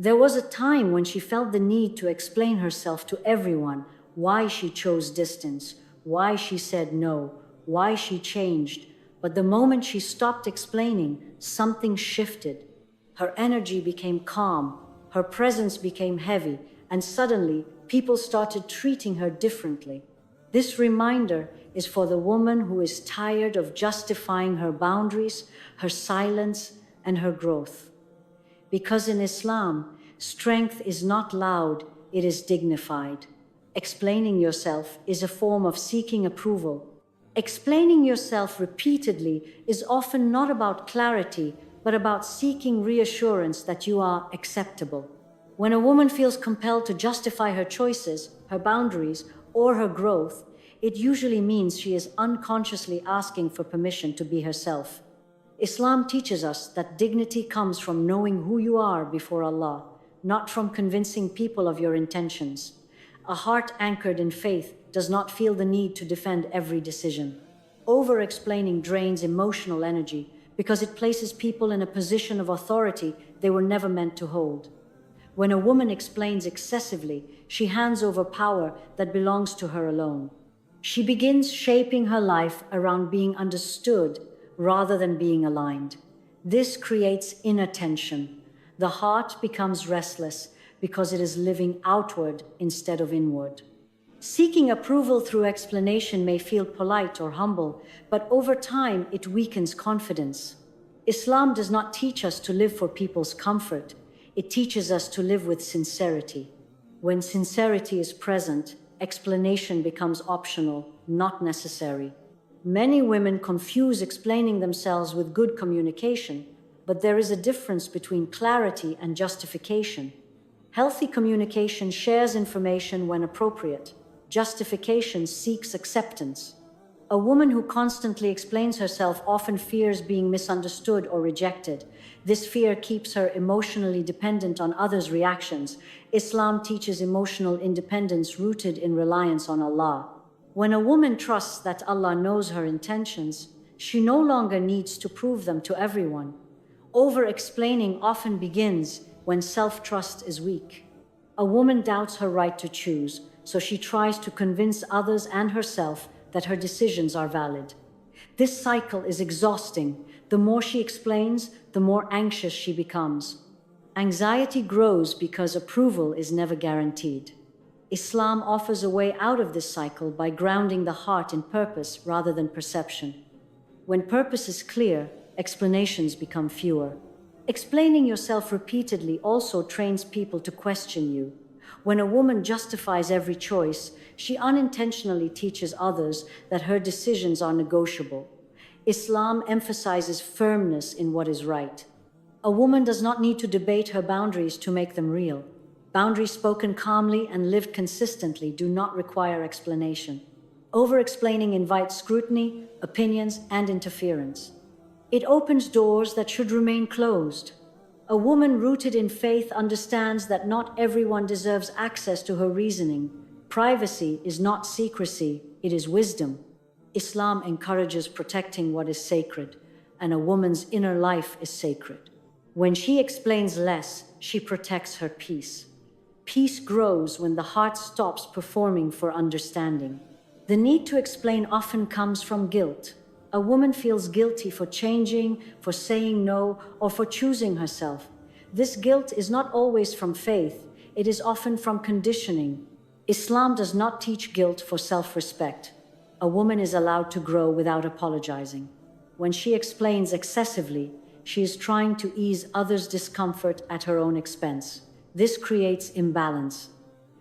There was a time when she felt the need to explain herself to everyone, why she chose distance, why she said no, why she changed. But the moment she stopped explaining, something shifted. Her energy became calm, her presence became heavy, and suddenly people started treating her differently. This reminder is for the woman who is tired of justifying her boundaries, her silence, and her growth. Because in Islam, strength is not loud, it is dignified. Explaining yourself is a form of seeking approval. Explaining yourself repeatedly is often not about clarity, but about seeking reassurance that you are acceptable. When a woman feels compelled to justify her choices, her boundaries, or her growth, it usually means she is unconsciously asking for permission to be herself. Islam teaches us that dignity comes from knowing who you are before Allah, not from convincing people of your intentions. A heart anchored in faith does not feel the need to defend every decision. Over-explaining drains emotional energy because it places people in a position of authority they were never meant to hold. When a woman explains excessively, she hands over power that belongs to her alone. She begins shaping her life around being understood rather than being aligned. This creates inattention. The heart becomes restless because it is living outward instead of inward. Seeking approval through explanation may feel polite or humble, but over time it weakens confidence. Islam does not teach us to live for people's comfort. It teaches us to live with sincerity. When sincerity is present, explanation becomes optional, not necessary. Many women confuse explaining themselves with good communication, but there is a difference between clarity and justification. Healthy communication shares information when appropriate. Justification seeks acceptance. A woman who constantly explains herself often fears being misunderstood or rejected. This fear keeps her emotionally dependent on others' reactions. Islam teaches emotional independence rooted in reliance on Allah. When a woman trusts that Allah knows her intentions, she no longer needs to prove them to everyone. Over-explaining often begins when self-trust is weak. A woman doubts her right to choose, so she tries to convince others and herself that her decisions are valid. This cycle is exhausting. The more she explains, the more anxious she becomes. Anxiety grows because approval is never guaranteed. Islam offers a way out of this cycle by grounding the heart in purpose rather than perception. When purpose is clear, explanations become fewer. Explaining yourself repeatedly also trains people to question you. When a woman justifies every choice, she unintentionally teaches others that her decisions are negotiable. Islam emphasizes firmness in what is right. A woman does not need to debate her boundaries to make them real. Boundaries spoken calmly and lived consistently do not require explanation. Over-explaining invites scrutiny, opinions, and interference. It opens doors that should remain closed. A woman rooted in faith understands that not everyone deserves access to her reasoning. Privacy is not secrecy, it is wisdom. Islam encourages protecting what is sacred, and a woman's inner life is sacred. When she explains less, she protects her peace. Peace grows when the heart stops performing for understanding. The need to explain often comes from guilt. A woman feels guilty for changing, for saying no, or for choosing herself. This guilt is not always from faith, it is often from conditioning. Islam does not teach guilt for self-respect. A woman is allowed to grow without apologizing. When she explains excessively, she is trying to ease others' discomfort at her own expense. This creates imbalance.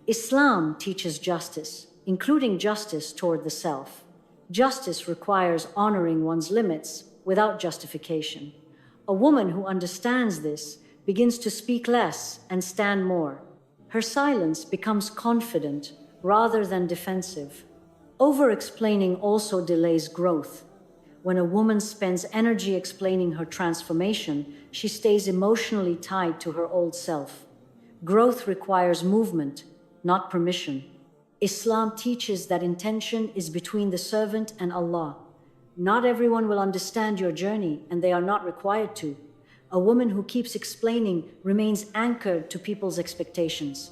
Islam teaches justice, including justice toward the self. Justice requires honoring one's limits without justification. A woman who understands this begins to speak less and stand more. Her silence becomes confident rather than defensive. Over-explaining also delays growth. When a woman spends energy explaining her transformation, she stays emotionally tied to her old self. Growth requires movement, not permission. Islam teaches that intention is between the servant and Allah. Not everyone will understand your journey, and they are not required to. A woman who keeps explaining remains anchored to people's expectations.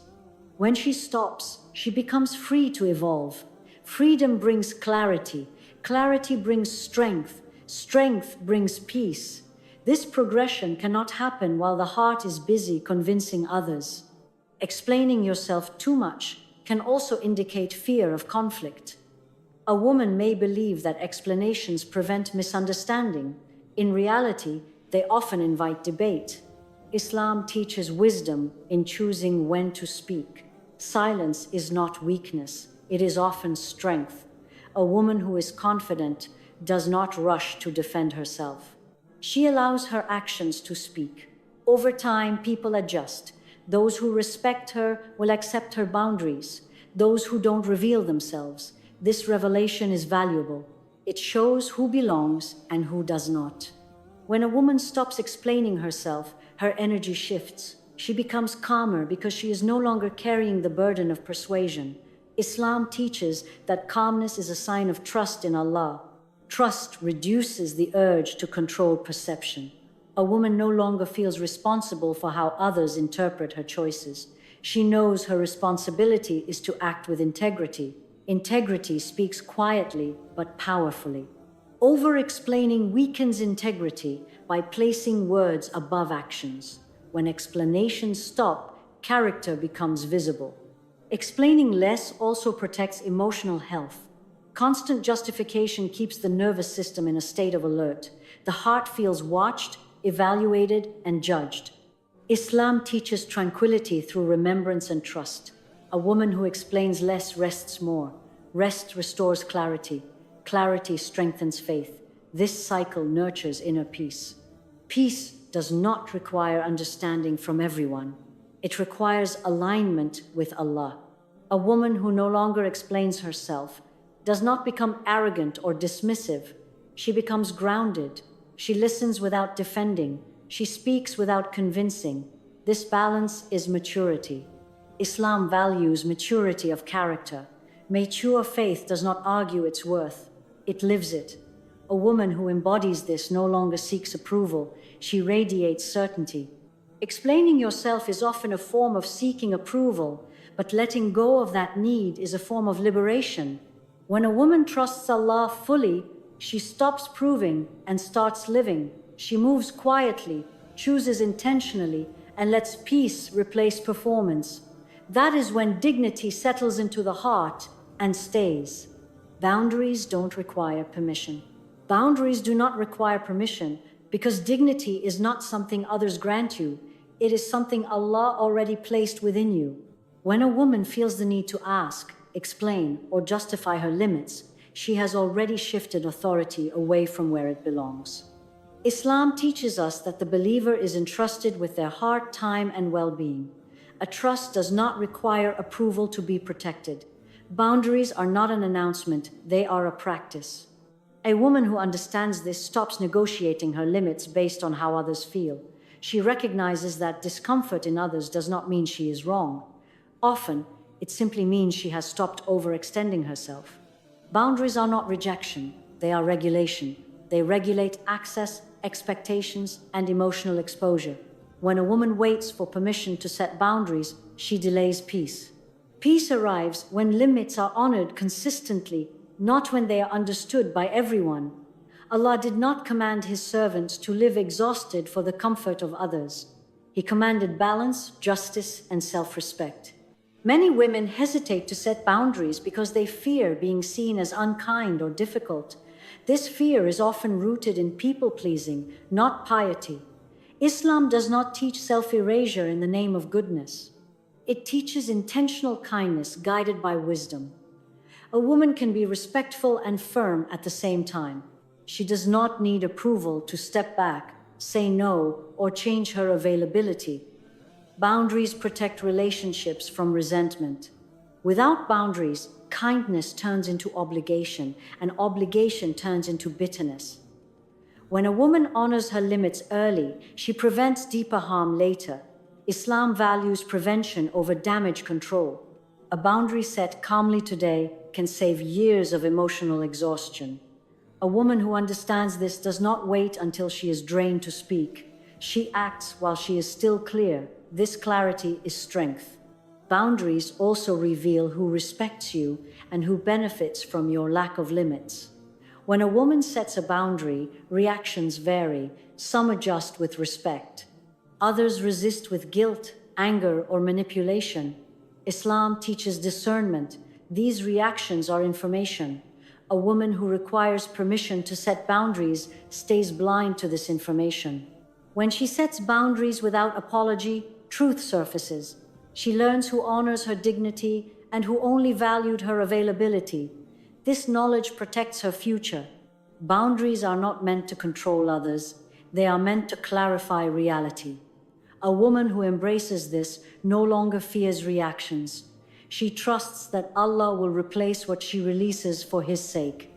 When she stops, she becomes free to evolve. Freedom brings clarity. Clarity brings strength. Strength brings peace. This progression cannot happen while the heart is busy convincing others. Explaining yourself too much can also indicate fear of conflict. A woman may believe that explanations prevent misunderstanding. In reality, they often invite debate. Islam teaches wisdom in choosing when to speak. Silence is not weakness, it is often strength. A woman who is confident does not rush to defend herself. She allows her actions to speak. Over time, people adjust. Those who respect her will accept her boundaries. Those who don't reveal themselves. This revelation is valuable. It shows who belongs and who does not. When a woman stops explaining herself, her energy shifts. She becomes calmer because she is no longer carrying the burden of persuasion. Islam teaches that calmness is a sign of trust in Allah. Trust reduces the urge to control perception. A woman no longer feels responsible for how others interpret her choices. She knows her responsibility is to act with integrity. Integrity speaks quietly but powerfully. Over-explaining weakens integrity by placing words above actions. When explanations stop, character becomes visible. Explaining less also protects emotional health. Constant justification keeps the nervous system in a state of alert. The heart feels watched, evaluated, and judged. Islam teaches tranquility through remembrance and trust. A woman who explains less rests more. Rest restores clarity. Clarity strengthens faith. This cycle nurtures inner peace. Peace does not require understanding from everyone. It requires alignment with Allah. A woman who no longer explains herself does not become arrogant or dismissive. She becomes grounded. She listens without defending. She speaks without convincing. This balance is maturity. Islam values maturity of character. Mature faith does not argue its worth. It lives it. A woman who embodies this no longer seeks approval. She radiates certainty. Explaining yourself is often a form of seeking approval, but letting go of that need is a form of liberation. When a woman trusts Allah fully, she stops proving and starts living. She moves quietly, chooses intentionally, and lets peace replace performance. That is when dignity settles into the heart and stays. Boundaries don't require permission. Boundaries do not require permission because dignity is not something others grant you. It is something Allah already placed within you. When a woman feels the need to ask, explain, or justify her limits, she has already shifted authority away from where it belongs. Islam teaches us that the believer is entrusted with their heart, time, and well-being. A trust does not require approval to be protected. Boundaries are not an announcement, they are a practice. A woman who understands this stops negotiating her limits based on how others feel. She recognizes that discomfort in others does not mean she is wrong. Often, it simply means she has stopped overextending herself. Boundaries are not rejection, they are regulation. They regulate access, expectations, and emotional exposure. When a woman waits for permission to set boundaries, she delays peace. Peace arrives when limits are honored consistently, not when they are understood by everyone. Allah did not command His servants to live exhausted for the comfort of others. He commanded balance, justice, and self-respect. Many women hesitate to set boundaries because they fear being seen as unkind or difficult. This fear is often rooted in people-pleasing, not piety. Islam does not teach self-erasure in the name of goodness. It teaches intentional kindness guided by wisdom. A woman can be respectful and firm at the same time. She does not need approval to step back, say no, or change her availability. Boundaries protect relationships from resentment. Without boundaries, kindness turns into obligation, and obligation turns into bitterness. When a woman honors her limits early, she prevents deeper harm later. Islam values prevention over damage control. A boundary set calmly today can save years of emotional exhaustion. A woman who understands this does not wait until she is drained to speak. She acts while she is still clear. This clarity is strength. Boundaries also reveal who respects you and who benefits from your lack of limits. When a woman sets a boundary, reactions vary. Some adjust with respect. Others resist with guilt, anger, or manipulation. Islam teaches discernment. These reactions are information. A woman who requires permission to set boundaries stays blind to this information. When she sets boundaries without apology, truth surfaces. She learns who honors her dignity and who only valued her availability. This knowledge protects her future. Boundaries are not meant to control others. They are meant to clarify reality. A woman who embraces this no longer fears reactions. She trusts that Allah will replace what she releases for His sake.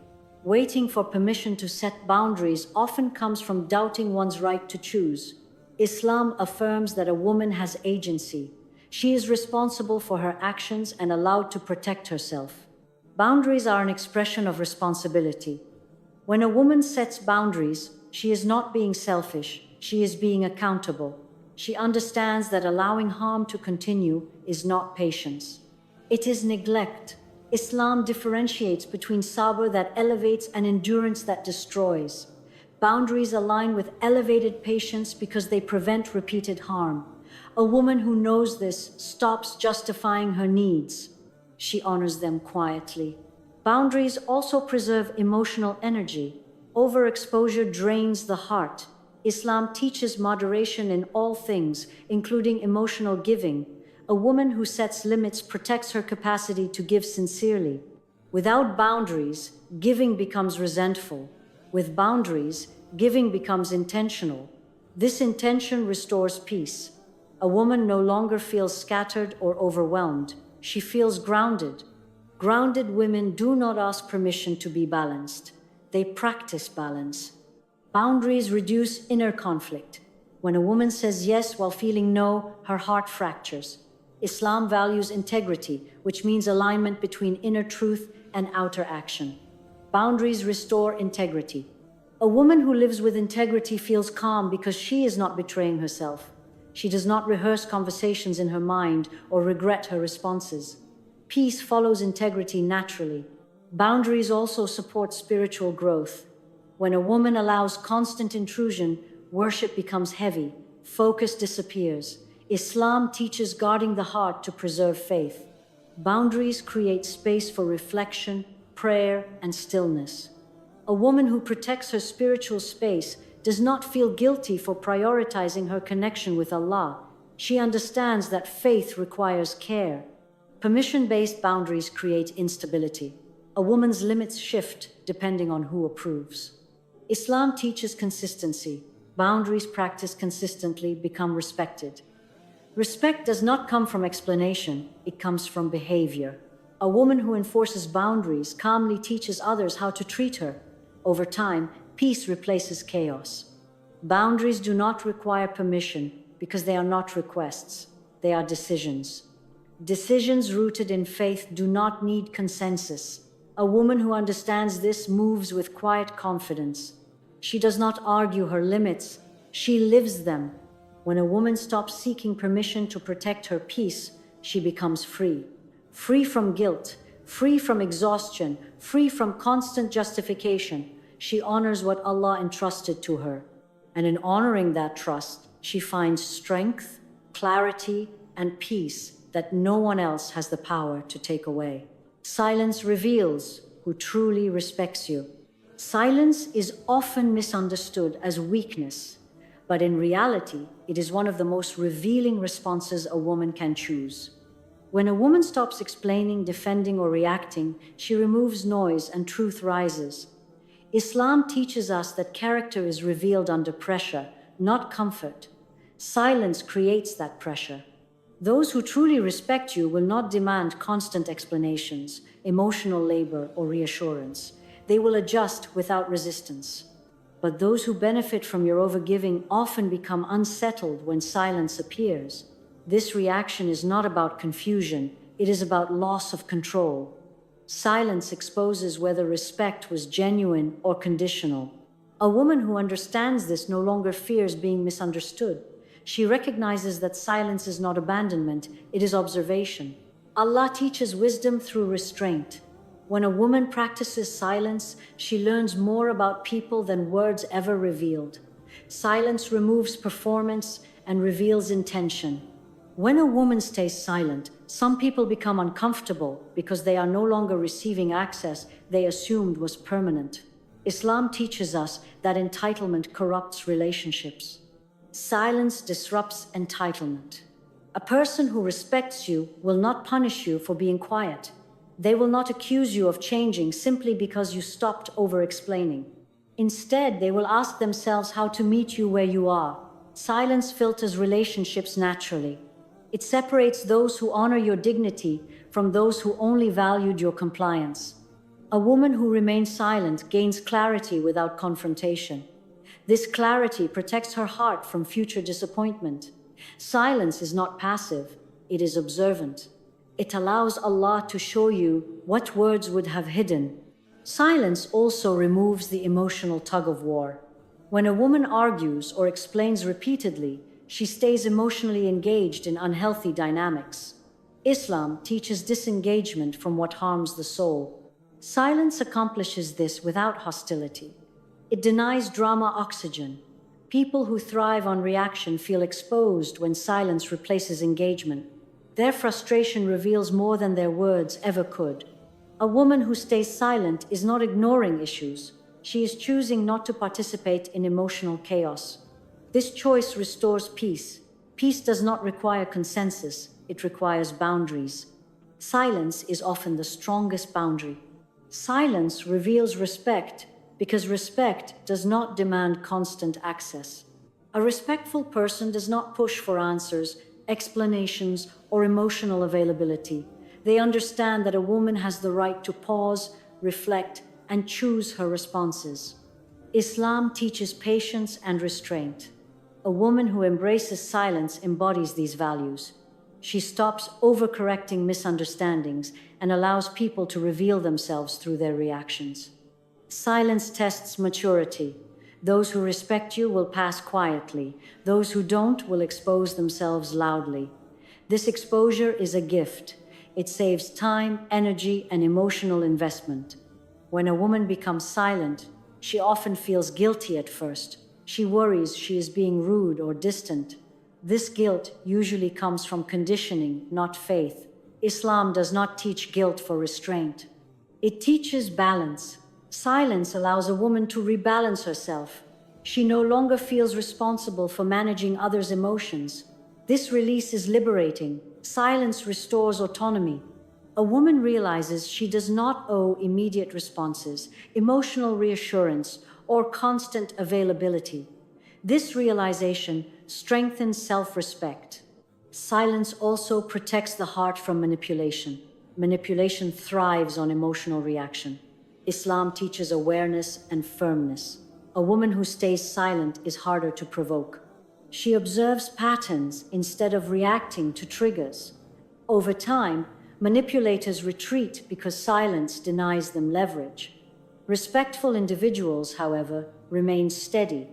Waiting for permission to set boundaries often comes from doubting one's right to choose. Islam affirms that a woman has agency. She is responsible for her actions and allowed to protect herself. Boundaries are an expression of responsibility. When a woman sets boundaries, she is not being selfish, she is being accountable. She understands that allowing harm to continue is not patience. It is neglect. Islam differentiates between sabr that elevates and endurance that destroys. Boundaries align with elevated patience because they prevent repeated harm. A woman who knows this stops justifying her needs. She honors them quietly. Boundaries also preserve emotional energy. Overexposure drains the heart. Islam teaches moderation in all things, including emotional giving. A woman who sets limits protects her capacity to give sincerely. Without boundaries, giving becomes resentful. With boundaries, giving becomes intentional. This intention restores peace. A woman no longer feels scattered or overwhelmed. She feels grounded. Grounded women do not ask permission to be balanced. They practice balance. Boundaries reduce inner conflict. When a woman says yes while feeling no, her heart fractures. Islam values integrity, which means alignment between inner truth and outer action. Boundaries restore integrity. A woman who lives with integrity feels calm because she is not betraying herself. She does not rehearse conversations in her mind or regret her responses. Peace follows integrity naturally. Boundaries also support spiritual growth. When a woman allows constant intrusion, worship becomes heavy, focus disappears. Islam teaches guarding the heart to preserve faith. Boundaries create space for reflection, prayer, and stillness. A woman who protects her spiritual space does not feel guilty for prioritizing her connection with Allah. She understands that faith requires care. Permission-based boundaries create instability. A woman's limits shift depending on who approves. Islam teaches consistency. Boundaries practiced consistently become respected. Respect does not come from explanation, it comes from behavior. A woman who enforces boundaries calmly teaches others how to treat her. Over time, peace replaces chaos. Boundaries do not require permission because they are not requests, they are decisions. Decisions rooted in faith do not need consensus. A woman who understands this moves with quiet confidence. She does not argue her limits, she lives them. When a woman stops seeking permission to protect her peace, she becomes free. Free from guilt, free from exhaustion, free from constant justification. She honors what Allah entrusted to her. And in honoring that trust, she finds strength, clarity, and peace that no one else has the power to take away. Silence reveals who truly respects you. Silence is often misunderstood as weakness, but in reality, it is one of the most revealing responses a woman can choose. When a woman stops explaining, defending, or reacting, she removes noise and truth rises. Islam teaches us that character is revealed under pressure, not comfort. Silence creates that pressure. Those who truly respect you will not demand constant explanations, emotional labor, or reassurance. They will adjust without resistance. But those who benefit from your overgiving often become unsettled when silence appears. This reaction is not about confusion, it is about loss of control. Silence exposes whether respect was genuine or conditional. A woman who understands this no longer fears being misunderstood. She recognizes that silence is not abandonment, it is observation. Allah teaches wisdom through restraint. When a woman practices silence, she learns more about people than words ever revealed. Silence removes performance and reveals intention. When a woman stays silent, some people become uncomfortable because they are no longer receiving access they assumed was permanent. Islam teaches us that entitlement corrupts relationships. Silence disrupts entitlement. A person who respects you will not punish you for being quiet. They will not accuse you of changing simply because you stopped over-explaining. Instead, they will ask themselves how to meet you where you are. Silence filters relationships naturally. It separates those who honor your dignity from those who only valued your compliance. A woman who remains silent gains clarity without confrontation. This clarity protects her heart from future disappointment. Silence is not passive, it is observant. It allows Allah to show you what words would have hidden. Silence also removes the emotional tug-of-war. When a woman argues or explains repeatedly, she stays emotionally engaged in unhealthy dynamics. Islam teaches disengagement from what harms the soul. Silence accomplishes this without hostility. It denies drama oxygen. People who thrive on reaction feel exposed when silence replaces engagement. Their frustration reveals more than their words ever could. A woman who stays silent is not ignoring issues. She is choosing not to participate in emotional chaos. This choice restores peace. Peace does not require consensus, it requires boundaries. Silence is often the strongest boundary. Silence reveals respect because respect does not demand constant access. A respectful person does not push for answers, explanations, or emotional availability. They understand that a woman has the right to pause, reflect, and choose her responses. Islam teaches patience and restraint. A woman who embraces silence embodies these values. She stops overcorrecting misunderstandings and allows people to reveal themselves through their reactions. Silence tests maturity. Those who respect you will pass quietly. Those who don't will expose themselves loudly. This exposure is a gift. It saves time, energy, and emotional investment. When a woman becomes silent, she often feels guilty at first. She worries she is being rude or distant. This guilt usually comes from conditioning, not faith. Islam does not teach guilt for restraint. It teaches balance. Silence allows a woman to rebalance herself. She no longer feels responsible for managing others' emotions. This release is liberating. Silence restores autonomy. A woman realizes she does not owe immediate responses, emotional reassurance, or constant availability. This realization strengthens self-respect. Silence also protects the heart from manipulation. Manipulation thrives on emotional reaction. Islam teaches awareness and firmness. A woman who stays silent is harder to provoke. She observes patterns instead of reacting to triggers. Over time, manipulators retreat because silence denies them leverage. Respectful individuals, however, remain steady.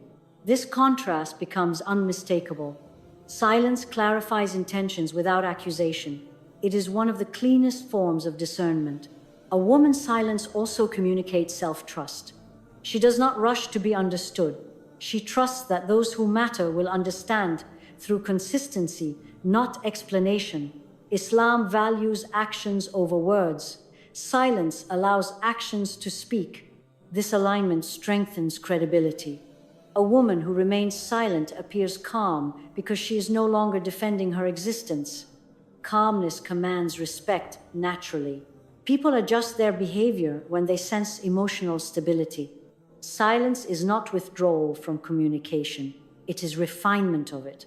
This contrast becomes unmistakable. Silence clarifies intentions without accusation. It is one of the cleanest forms of discernment. A woman's silence also communicates self-trust. She does not rush to be understood. She trusts that those who matter will understand through consistency, not explanation. Islam values actions over words. Silence allows actions to speak. This alignment strengthens credibility. A woman who remains silent appears calm because she is no longer defending her existence. Calmness commands respect naturally. People adjust their behavior when they sense emotional stability. Silence is not withdrawal from communication, it is refinement of it.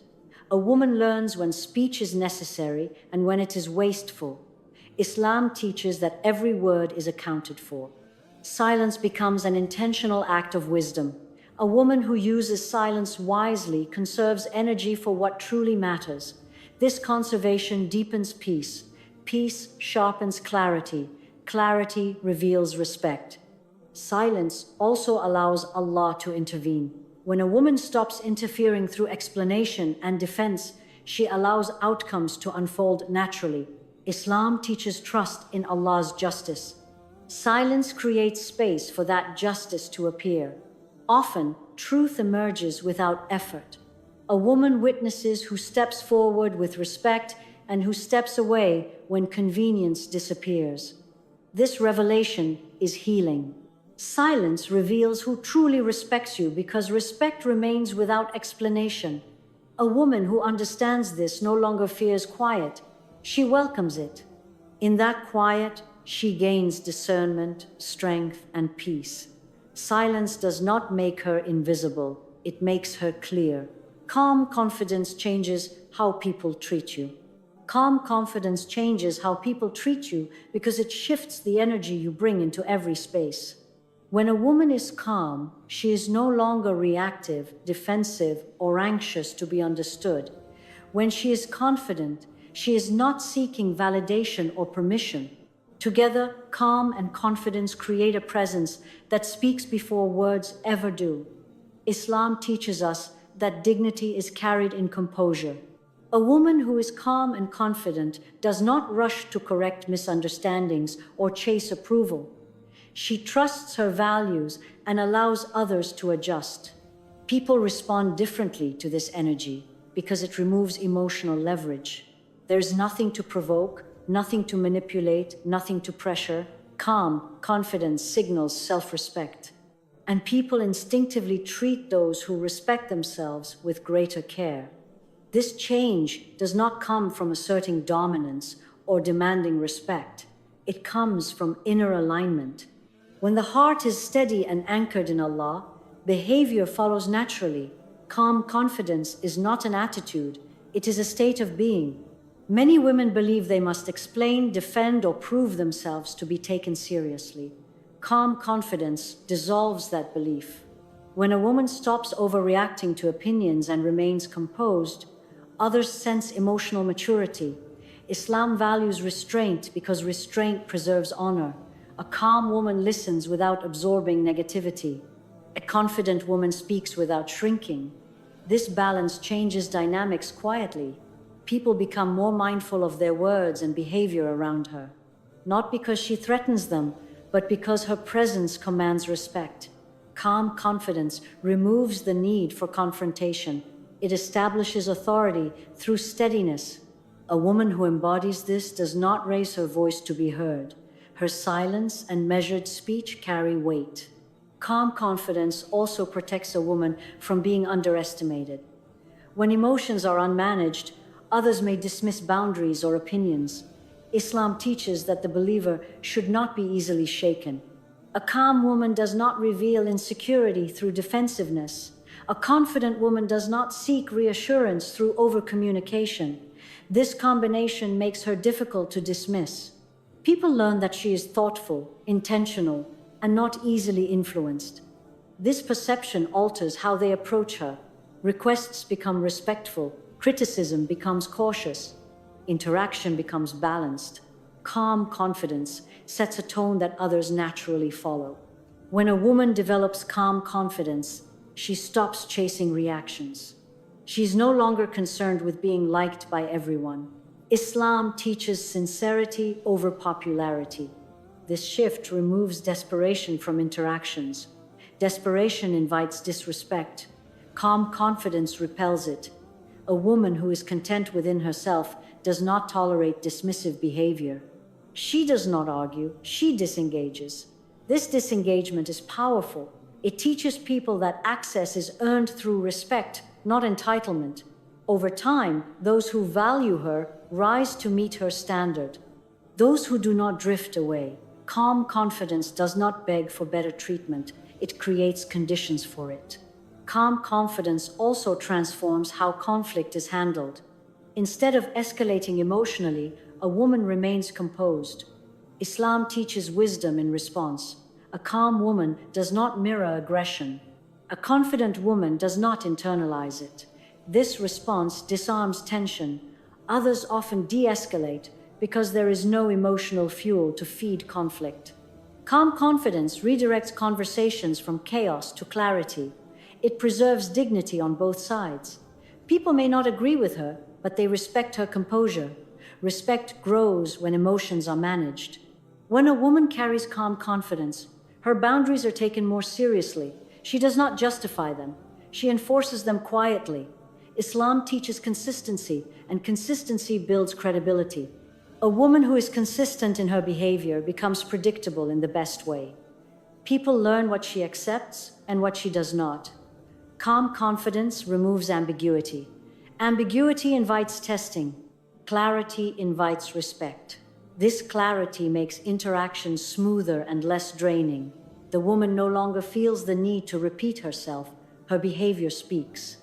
A woman learns when speech is necessary and when it is wasteful. Islam teaches that every word is accounted for. Silence becomes an intentional act of wisdom. A woman who uses silence wisely conserves energy for what truly matters. This conservation deepens peace. Peace sharpens clarity. Clarity reveals respect. Silence also allows Allah to intervene. When a woman stops interfering through explanation and defense, she allows outcomes to unfold naturally. Islam teaches trust in Allah's justice. Silence creates space for that justice to appear. Often, truth emerges without effort. A woman witnesses who steps forward with respect and who steps away when convenience disappears. This revelation is healing. Silence reveals who truly respects you because respect remains without explanation. A woman who understands this no longer fears quiet, she welcomes it. In that quiet, she gains discernment, strength, and peace. Silence does not make her invisible, it makes her clear. Calm confidence changes how people treat you. Calm confidence changes how people treat you because it shifts the energy you bring into every space. When a woman is calm, she is no longer reactive, defensive, or anxious to be understood. When she is confident, she is not seeking validation or permission. Together, calm and confidence create a presence that speaks before words ever do. Islam teaches us that dignity is carried in composure. A woman who is calm and confident does not rush to correct misunderstandings or chase approval. She trusts her values and allows others to adjust. People respond differently to this energy because it removes emotional leverage. There's nothing to provoke, nothing to manipulate, nothing to pressure. Calm confidence signals self-respect. And people instinctively treat those who respect themselves with greater care. This change does not come from asserting dominance or demanding respect. It comes from inner alignment. When the heart is steady and anchored in Allah, behavior follows naturally. Calm confidence is not an attitude, it is a state of being. Many women believe they must explain, defend, or prove themselves to be taken seriously. Calm confidence dissolves that belief. When a woman stops overreacting to opinions and remains composed, others sense emotional maturity. Islam values restraint because restraint preserves honor. A calm woman listens without absorbing negativity. A confident woman speaks without shrinking. This balance changes dynamics quietly. People become more mindful of their words and behavior around her, not because she threatens them, but because her presence commands respect. Calm confidence removes the need for confrontation. It establishes authority through steadiness. A woman who embodies this does not raise her voice to be heard. Her silence and measured speech carry weight. Calm confidence also protects a woman from being underestimated. When emotions are unmanaged, others may dismiss boundaries or opinions. Islam teaches that the believer should not be easily shaken. A calm woman does not reveal insecurity through defensiveness. A confident woman does not seek reassurance through overcommunication. This combination makes her difficult to dismiss. People learn that she is thoughtful, intentional, and not easily influenced. This perception alters how they approach her. Requests become respectful, criticism becomes cautious, interaction becomes balanced. Calm confidence sets a tone that others naturally follow. When a woman develops calm confidence, she stops chasing reactions. She's no longer concerned with being liked by everyone. Islam teaches sincerity over popularity. This shift removes desperation from interactions. Desperation invites disrespect. Calm confidence repels it. A woman who is content within herself does not tolerate dismissive behavior. She does not argue, she disengages. This disengagement is powerful. It teaches people that access is earned through respect, not entitlement. Over time, those who value her rise to meet her standard. Those who do not drift away. Calm confidence does not beg for better treatment, it creates conditions for it. Calm confidence also transforms how conflict is handled. Instead of escalating emotionally, a woman remains composed. Islam teaches wisdom in response. A calm woman does not mirror aggression. A confident woman does not internalize it. This response disarms tension. Others often de-escalate because there is no emotional fuel to feed conflict. Calm confidence redirects conversations from chaos to clarity. It preserves dignity on both sides. People may not agree with her, but they respect her composure. Respect grows when emotions are managed. When a woman carries calm confidence, her boundaries are taken more seriously. She does not justify them. She enforces them quietly. Islam teaches consistency, and consistency builds credibility. A woman who is consistent in her behavior becomes predictable in the best way. People learn what she accepts and what she does not. Calm confidence removes ambiguity. Ambiguity invites testing. Clarity invites respect. This clarity makes interactions smoother and less draining. The woman no longer feels the need to repeat herself. Her behavior speaks.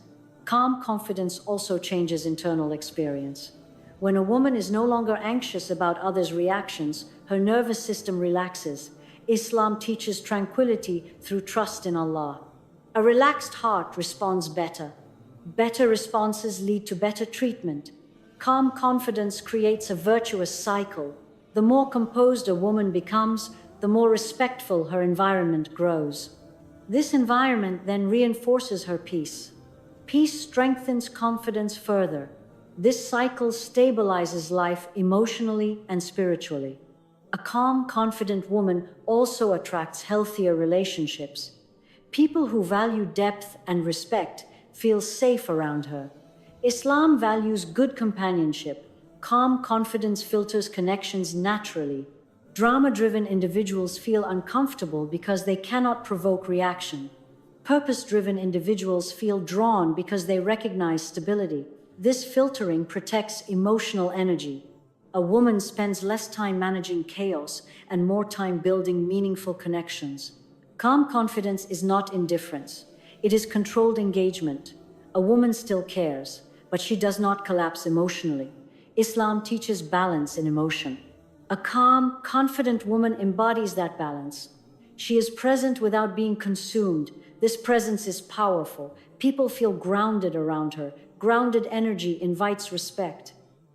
Calm confidence also changes internal experience. When a woman is no longer anxious about others' reactions, her nervous system relaxes. Islam teaches tranquility through trust in Allah. A relaxed heart responds better. Better responses lead to better treatment. Calm confidence creates a virtuous cycle. The more composed a woman becomes, the more respectful her environment grows. This environment then reinforces her peace. Peace strengthens confidence further. This cycle stabilizes life emotionally and spiritually. A calm, confident woman also attracts healthier relationships. People who value depth and respect feel safe around her. Islam values good companionship. Calm confidence filters connections naturally. Drama-driven individuals feel uncomfortable because they cannot provoke reaction. Purpose-driven individuals feel drawn because they recognize stability. This filtering protects emotional energy. A woman spends less time managing chaos and more time building meaningful connections. Calm confidence is not indifference. It is controlled engagement. A woman still cares, but she does not collapse emotionally. Islam teaches balance in emotion. A calm, confident woman embodies that balance. She is present without being consumed. This presence is powerful. People feel grounded around her. Grounded energy invites respect.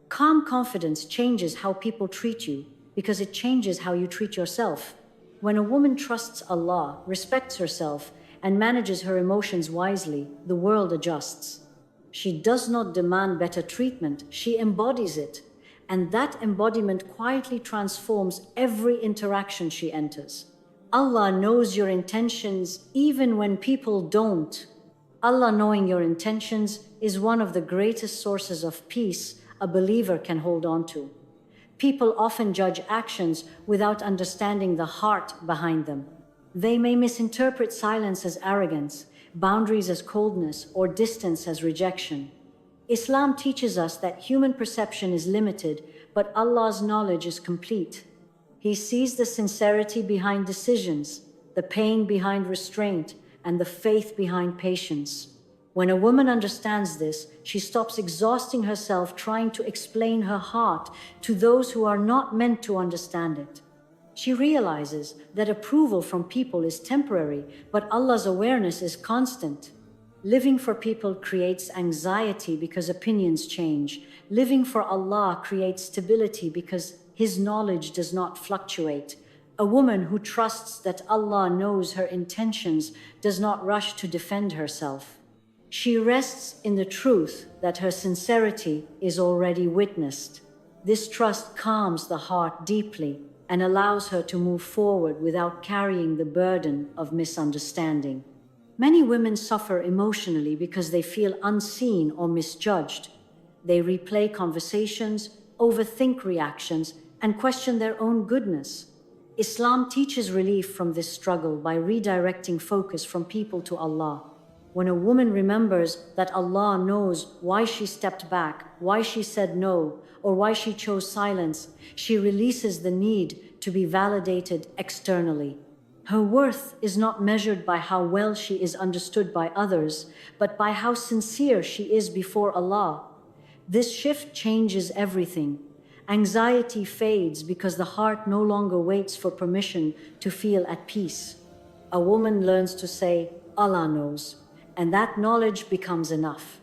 Calm confidence changes how people treat you because it changes how you treat yourself. When a woman trusts Allah, respects herself, and manages her emotions wisely, the world adjusts. She does not demand better treatment, she embodies it. And that embodiment quietly transforms every interaction she enters. Allah knows your intentions even when people don't. Allah knowing your intentions is one of the greatest sources of peace a believer can hold on to. People often judge actions without understanding the heart behind them. They may misinterpret silence as arrogance, boundaries as coldness, or distance as rejection. Islam teaches us that human perception is limited, but Allah's knowledge is complete. He sees the sincerity behind decisions, the pain behind restraint, and the faith behind patience. When a woman understands this, she stops exhausting herself trying to explain her heart to those who are not meant to understand it. She realizes that approval from people is temporary, but Allah's awareness is constant. Living for people creates anxiety because opinions change. Living for Allah creates stability because His knowledge does not fluctuate. A woman who trusts that Allah knows her intentions does not rush to defend herself. She rests in the truth that her sincerity is already witnessed. This trust calms the heart deeply and allows her to move forward without carrying the burden of misunderstanding. Many women suffer emotionally because they feel unseen or misjudged. They replay conversations, overthink reactions, and question their own goodness. Islam teaches relief from this struggle by redirecting focus from people to Allah. When a woman remembers that Allah knows why she stepped back, why she said no, or why she chose silence, she releases the need to be validated externally. Her worth is not measured by how well she is understood by others, but by how sincere she is before Allah. This shift changes everything. Anxiety fades because the heart no longer waits for permission to feel at peace. A woman learns to say, Allah knows, and that knowledge becomes enough.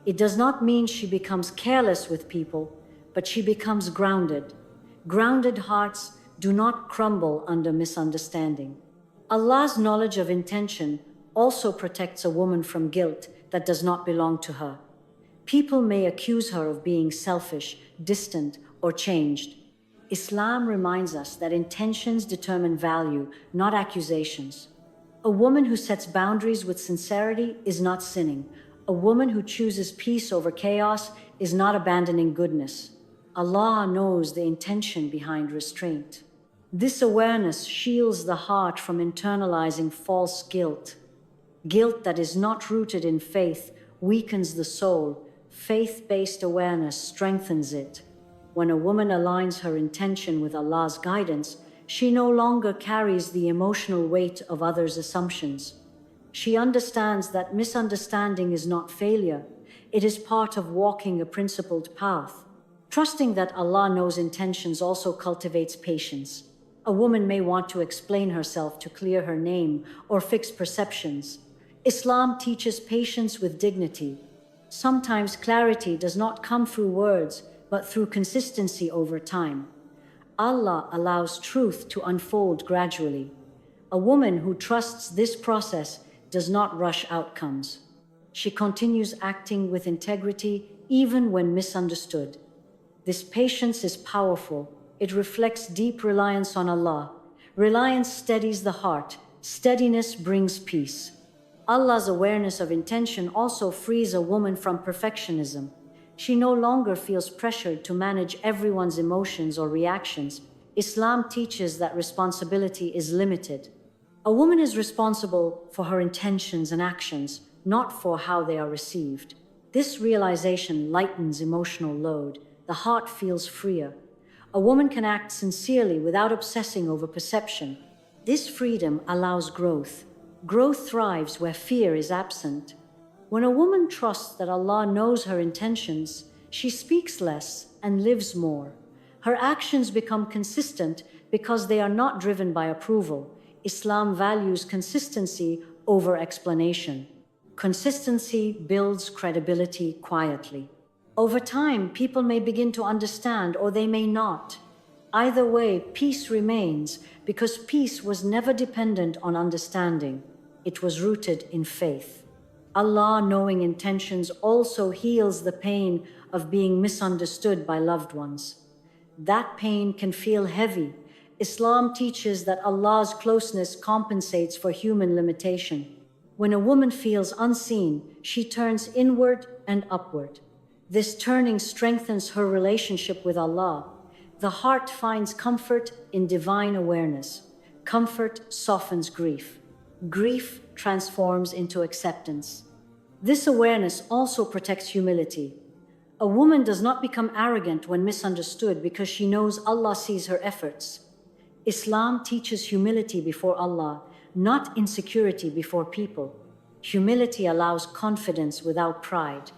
It does not mean she becomes careless with people, but she becomes grounded. Grounded hearts do not crumble under misunderstanding. Allah's knowledge of intention also protects a woman from guilt that does not belong to her. People may accuse her of being selfish, distant, or changed. Islam reminds us that intentions determine value, not accusations. A woman who sets boundaries with sincerity is not sinning. A woman who chooses peace over chaos is not abandoning goodness. Allah knows the intention behind restraint. This awareness shields the heart from internalizing false guilt. Guilt that is not rooted in faith weakens the soul. Faith-based awareness strengthens it. When a woman aligns her intention with Allah's guidance, she no longer carries the emotional weight of others' assumptions. She understands that misunderstanding is not failure, it is part of walking a principled path. Trusting that Allah knows intentions also cultivates patience. A woman may want to explain herself to clear her name or fix perceptions. Islam teaches patience with dignity. Sometimes clarity does not come through words, but through consistency over time. Allah allows truth to unfold gradually. A woman who trusts this process does not rush outcomes. She continues acting with integrity even when misunderstood. This patience is powerful. It reflects deep reliance on Allah. Reliance steadies the heart. Steadiness brings peace. Allah's awareness of intention also frees a woman from perfectionism. She no longer feels pressured to manage everyone's emotions or reactions. Islam teaches that responsibility is limited. A woman is responsible for her intentions and actions, not for how they are received. This realization lightens emotional load. The heart feels freer. A woman can act sincerely without obsessing over perception. This freedom allows growth. Growth thrives where fear is absent. When a woman trusts that Allah knows her intentions, she speaks less and lives more. Her actions become consistent because they are not driven by approval. Islam values consistency over explanation. Consistency builds credibility quietly. Over time, people may begin to understand or they may not. Either way, peace remains because peace was never dependent on understanding. It was rooted in faith. Allah, knowing intentions, also heals the pain of being misunderstood by loved ones. That pain can feel heavy. Islam teaches that Allah's closeness compensates for human limitation. When a woman feels unseen, she turns inward and upward. This turning strengthens her relationship with Allah. The heart finds comfort in divine awareness. Comfort softens grief. Grief transforms into acceptance. This awareness also protects humility. A woman does not become arrogant when misunderstood because she knows Allah sees her efforts. Islam teaches humility before Allah, not insecurity before people. Humility allows confidence without pride.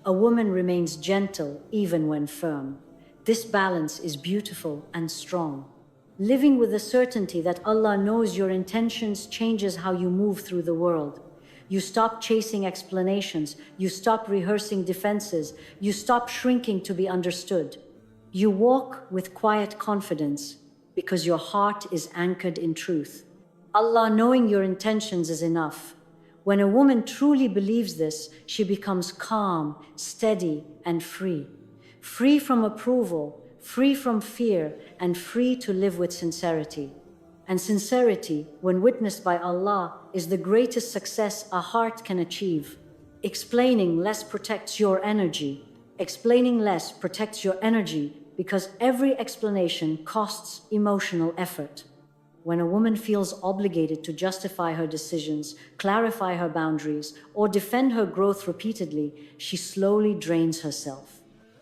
A woman remains gentle even when firm. This balance is beautiful and strong. Living with the certainty that Allah knows your intentions changes how you move through the world. You stop chasing explanations, you stop rehearsing defenses, you stop shrinking to be understood. You walk with quiet confidence because your heart is anchored in truth. Allah knowing your intentions is enough. When a woman truly believes this, she becomes calm, steady, and free. Free from approval, free from fear, and free to live with sincerity. And sincerity, when witnessed by Allah, is the greatest success a heart can achieve. Explaining less protects your energy. Explaining less protects your energy because every explanation costs emotional effort. When a woman feels obligated to justify her decisions, clarify her boundaries, or defend her growth repeatedly, she slowly drains herself.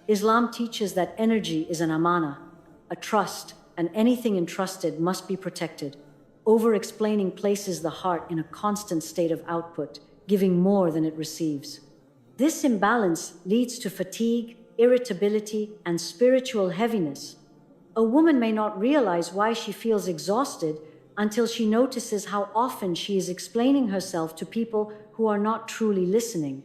Islam teaches that energy is an amana, a trust, and anything entrusted must be protected. Over-explaining places the heart in a constant state of output, giving more than it receives. This imbalance leads to fatigue, irritability, and spiritual heaviness. A woman may not realize why she feels exhausted until she notices how often she is explaining herself to people who are not truly listening.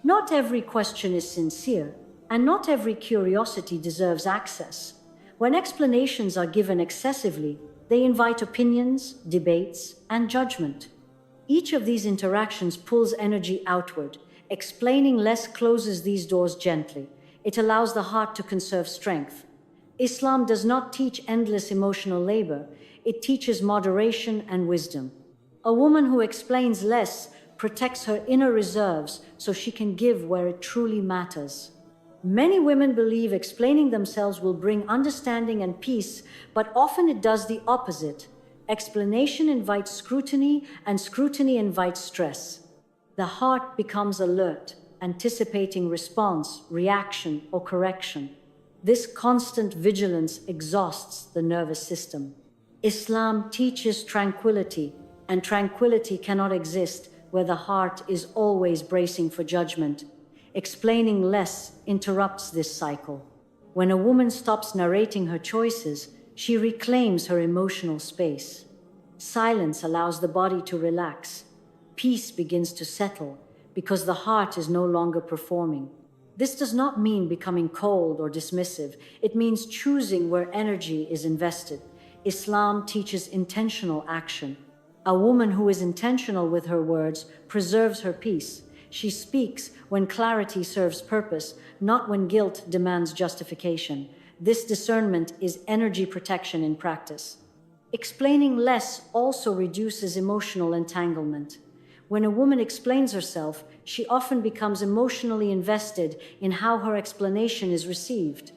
Not every question is sincere, and not every curiosity deserves access. When explanations are given excessively, they invite opinions, debates, and judgment. Each of these interactions pulls energy outward. Explaining less closes these doors gently. It allows the heart to conserve strength. Islam does not teach endless emotional labor. It teaches moderation and wisdom. A woman who explains less protects her inner reserves so she can give where it truly matters. Many women believe explaining themselves will bring understanding and peace, but often it does the opposite. Explanation invites scrutiny, and scrutiny invites stress. The heart becomes alert, anticipating response, reaction, or correction. This constant vigilance exhausts the nervous system. Islam teaches tranquility, and tranquility cannot exist where the heart is always bracing for judgment. Explaining less interrupts this cycle. When a woman stops narrating her choices, she reclaims her emotional space. Silence allows the body to relax. Peace begins to settle because the heart is no longer performing. This does not mean becoming cold or dismissive. It means choosing where energy is invested. Islam teaches intentional action. A woman who is intentional with her words preserves her peace. She speaks when clarity serves purpose, not when guilt demands justification. This discernment is energy protection in practice. Explaining less also reduces emotional entanglement. When a woman explains herself, she often becomes emotionally invested in how her explanation is received.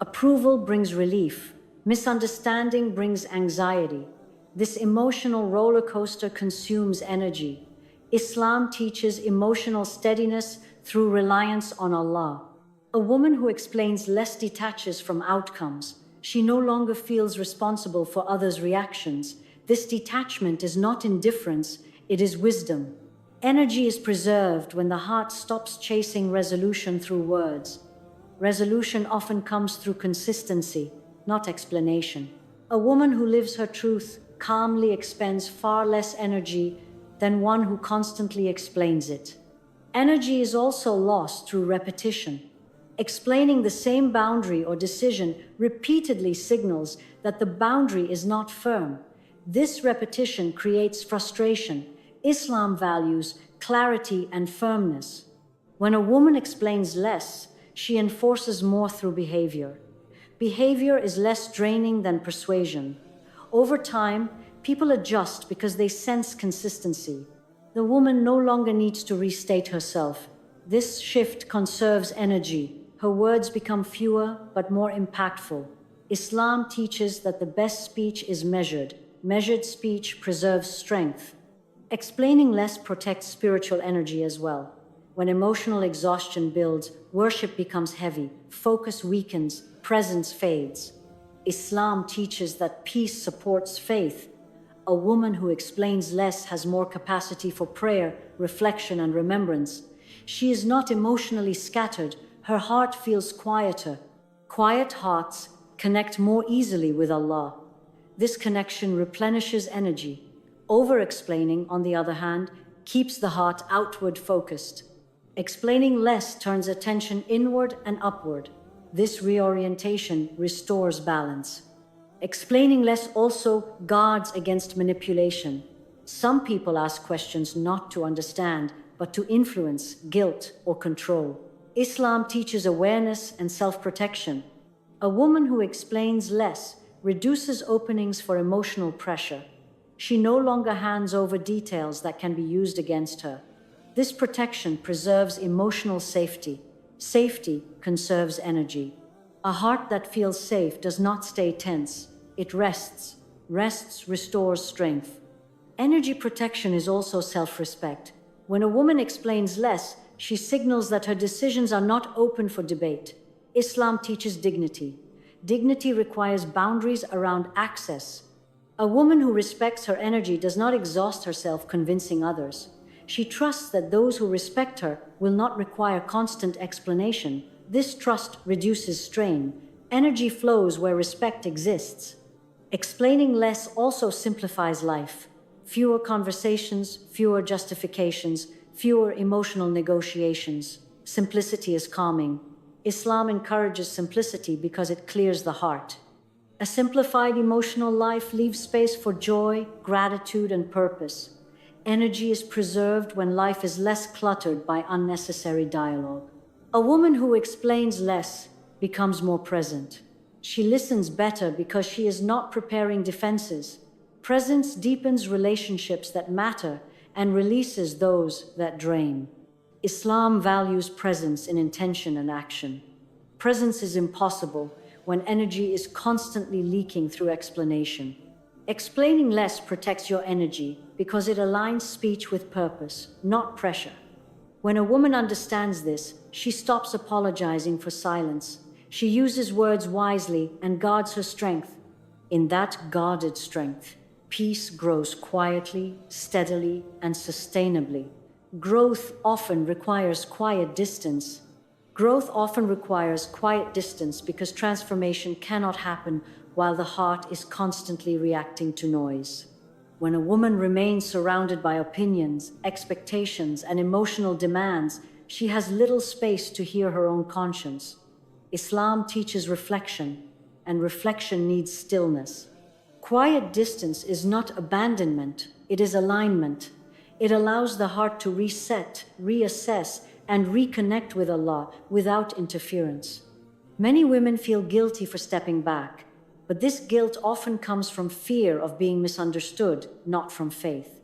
Approval brings relief. Misunderstanding brings anxiety. This emotional roller coaster consumes energy. Islam teaches emotional steadiness through reliance on Allah. A woman who explains less detaches from outcomes. She no longer feels responsible for others' reactions. This detachment is not indifference, it is wisdom. Energy is preserved when the heart stops chasing resolution through words. Resolution often comes through consistency, not explanation. A woman who lives her truth calmly expends far less energy than one who constantly explains it. Energy is also lost through repetition. Explaining the same boundary or decision repeatedly signals that the boundary is not firm. This repetition creates frustration. Islam values clarity and firmness. When a woman explains less, she enforces more through behavior. Behavior is less draining than persuasion. Over time, people adjust because they sense consistency. The woman no longer needs to restate herself. This shift conserves energy. Her words become fewer but more impactful. Islam teaches that the best speech is measured. Measured speech preserves strength. Explaining less protects spiritual energy as well. When emotional exhaustion builds, worship becomes heavy, focus weakens, presence fades. Islam teaches that peace supports faith. A woman who explains less has more capacity for prayer, reflection, and remembrance. She is not emotionally scattered. Her heart feels quieter. Quiet hearts connect more easily with Allah. This connection replenishes energy. Over-explaining, on the other hand, keeps the heart outward focused. Explaining less turns attention inward and upward. This reorientation restores balance. Explaining less also guards against manipulation. Some people ask questions not to understand, but to influence, guilt, or control. Islam teaches awareness and self-protection. A woman who explains less reduces openings for emotional pressure. She no longer hands over details that can be used against her. This protection preserves emotional safety. Safety conserves energy. A heart that feels safe does not stay tense. It rests. Rests restores strength. Energy protection is also self-respect. When a woman explains less, she signals that her decisions are not open for debate. Islam teaches dignity. Dignity requires boundaries around access. A woman who respects her energy does not exhaust herself convincing others. She trusts that those who respect her will not require constant explanation. This trust reduces strain. Energy flows where respect exists. Explaining less also simplifies life. Fewer conversations, fewer justifications, fewer emotional negotiations. Simplicity is calming. Islam encourages simplicity because it clears the heart. A simplified emotional life leaves space for joy, gratitude, and purpose. Energy is preserved when life is less cluttered by unnecessary dialogue. A woman who explains less becomes more present. She listens better because she is not preparing defenses. Presence deepens relationships that matter and releases those that drain. Islam values presence in intention and action. Presence is impossible when energy is constantly leaking through explanation. Explaining less protects your energy because it aligns speech with purpose, not pressure. When a woman understands this, she stops apologizing for silence. She uses words wisely and guards her strength. In that guarded strength, peace grows quietly, steadily, and sustainably. Growth often requires quiet distance. Growth often requires quiet distance because transformation cannot happen while the heart is constantly reacting to noise. When a woman remains surrounded by opinions, expectations, and emotional demands, she has little space to hear her own conscience. Islam teaches reflection, and reflection needs stillness. Quiet distance is not abandonment, it is alignment. It allows the heart to reset, reassess, and reconnect with Allah without interference. Many women feel guilty for stepping back, but this guilt often comes from fear of being misunderstood, not from faith.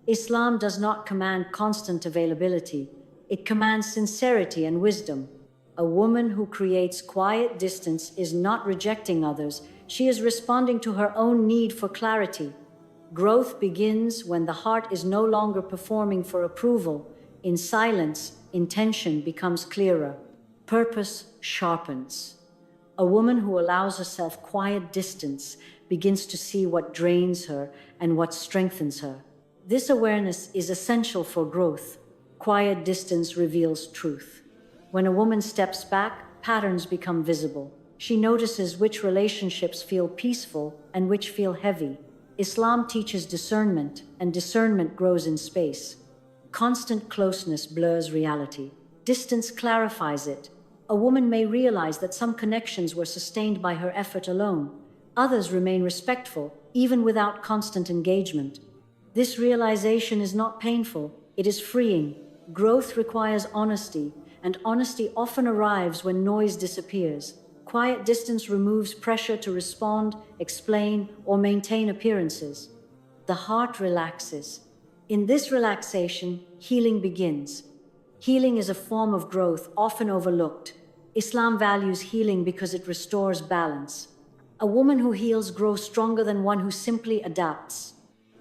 Islam does not command constant availability, it commands sincerity and wisdom. A woman who creates quiet distance is not rejecting others, she is responding to her own need for clarity. Growth begins when the heart is no longer performing for approval. In silence, intention becomes clearer. Purpose sharpens. A woman who allows herself quiet distance begins to see what drains her and what strengthens her. This awareness is essential for growth. Quiet distance reveals truth. When a woman steps back, patterns become visible. She notices which relationships feel peaceful and which feel heavy. Islam teaches discernment, and discernment grows in space. Constant closeness blurs reality. Distance clarifies it. A woman may realize that some connections were sustained by her effort alone. Others remain respectful, even without constant engagement. This realization is not painful, it is freeing. Growth requires honesty, and honesty often arrives when noise disappears. Quiet distance removes pressure to respond, explain, or maintain appearances. The heart relaxes. In this relaxation, healing begins. Healing is a form of growth often overlooked. Islam values healing because it restores balance. A woman who heals grows stronger than one who simply adapts.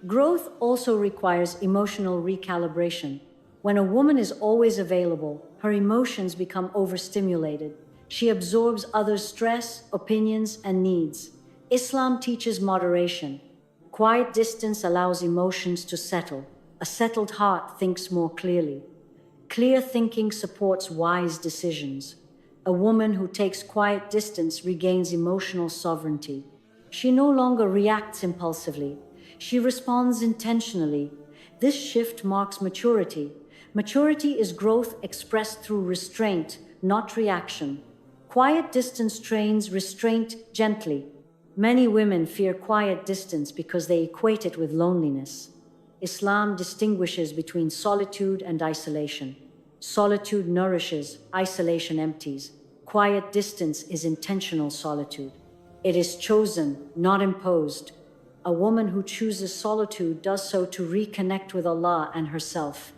Growth also requires emotional recalibration. When a woman is always available, her emotions become overstimulated. She absorbs others' stress, opinions, and needs. Islam teaches moderation. Quiet distance allows emotions to settle. A settled heart thinks more clearly. Clear thinking supports wise decisions. A woman who takes quiet distance regains emotional sovereignty. She no longer reacts impulsively. She responds intentionally. This shift marks maturity. Maturity is growth expressed through restraint, not reaction. Quiet distance trains restraint gently. Many women fear quiet distance because they equate it with loneliness. Islam distinguishes between solitude and isolation. Solitude nourishes, isolation empties. Quiet distance is intentional solitude. It is chosen, not imposed. A woman who chooses solitude does so to reconnect with Allah and herself.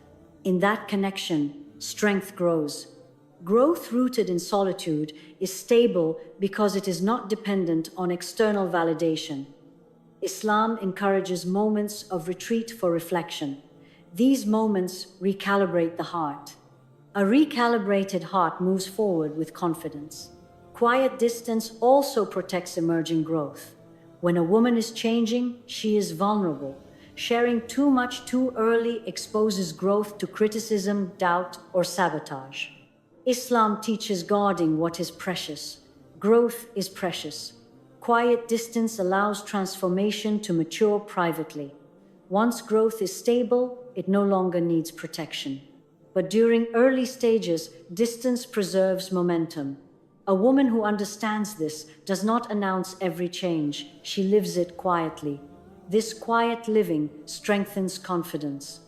In that connection, strength grows. Growth rooted in solitude is stable because it is not dependent on external validation. Islam encourages moments of retreat for reflection. These moments recalibrate the heart. A recalibrated heart moves forward with confidence. Quiet distance also protects emerging growth. When a woman is changing, she is vulnerable. Sharing too much too early exposes growth to criticism, doubt, or sabotage. Islam teaches guarding what is precious. Growth is precious. Quiet distance allows transformation to mature privately. Once growth is stable, it no longer needs protection. But during early stages, distance preserves momentum. A woman who understands this does not announce every change, she lives it quietly. This quiet living strengthens confidence.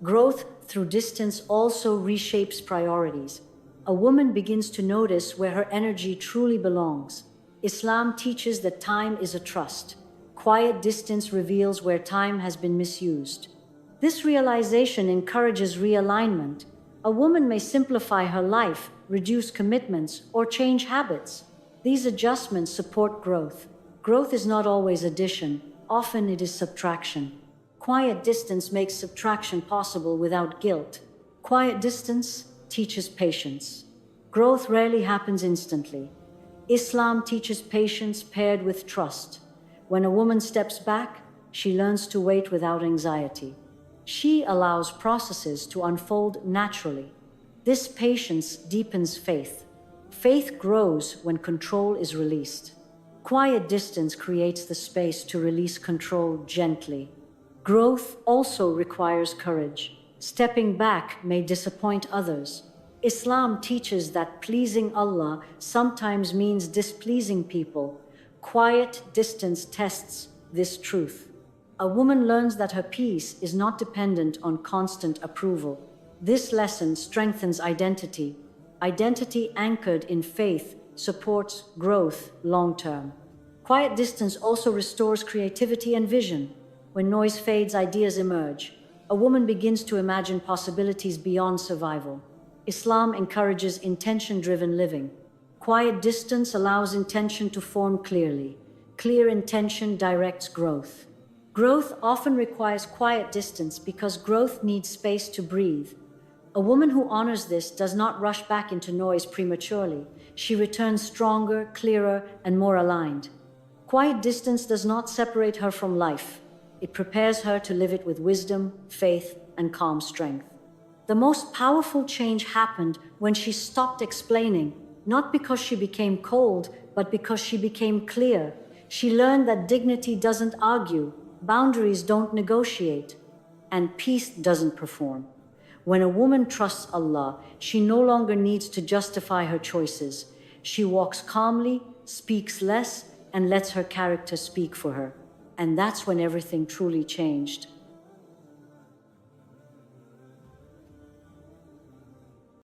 Growth through distance also reshapes priorities. A woman begins to notice where her energy truly belongs. Islam teaches that time is a trust. Quiet distance reveals where time has been misused. This realization encourages realignment. A woman may simplify her life, reduce commitments, or change habits. These adjustments support growth. Growth is not always addition, often it is subtraction. Quiet distance makes subtraction possible without guilt. Quiet distance teaches patience. Growth rarely happens instantly. Islam teaches patience paired with trust. When a woman steps back, she learns to wait without anxiety. She allows processes to unfold naturally. This patience deepens faith. Faith grows when control is released. Quiet distance creates the space to release control gently. Growth also requires courage. Stepping back may disappoint others. Islam teaches that pleasing Allah sometimes means displeasing people. Quiet distance tests this truth. A woman learns that her peace is not dependent on constant approval. This lesson strengthens identity. Identity anchored in faith supports growth long term. Quiet distance also restores creativity and vision. When noise fades, ideas emerge. A woman begins to imagine possibilities beyond survival. Islam encourages intention-driven living. Quiet distance allows intention to form clearly. Clear intention directs growth. Growth often requires quiet distance because growth needs space to breathe. A woman who honors this does not rush back into noise prematurely. She returns stronger, clearer, and more aligned. Quiet distance does not separate her from life. It prepares her to live it with wisdom, faith, and calm strength. The most powerful change happened when she stopped explaining, not because she became cold, but because she became clear. She learned that dignity doesn't argue, boundaries don't negotiate, and peace doesn't perform. When a woman trusts Allah, she no longer needs to justify her choices. She walks calmly, speaks less, and lets her character speak for her. And that's when everything truly changed.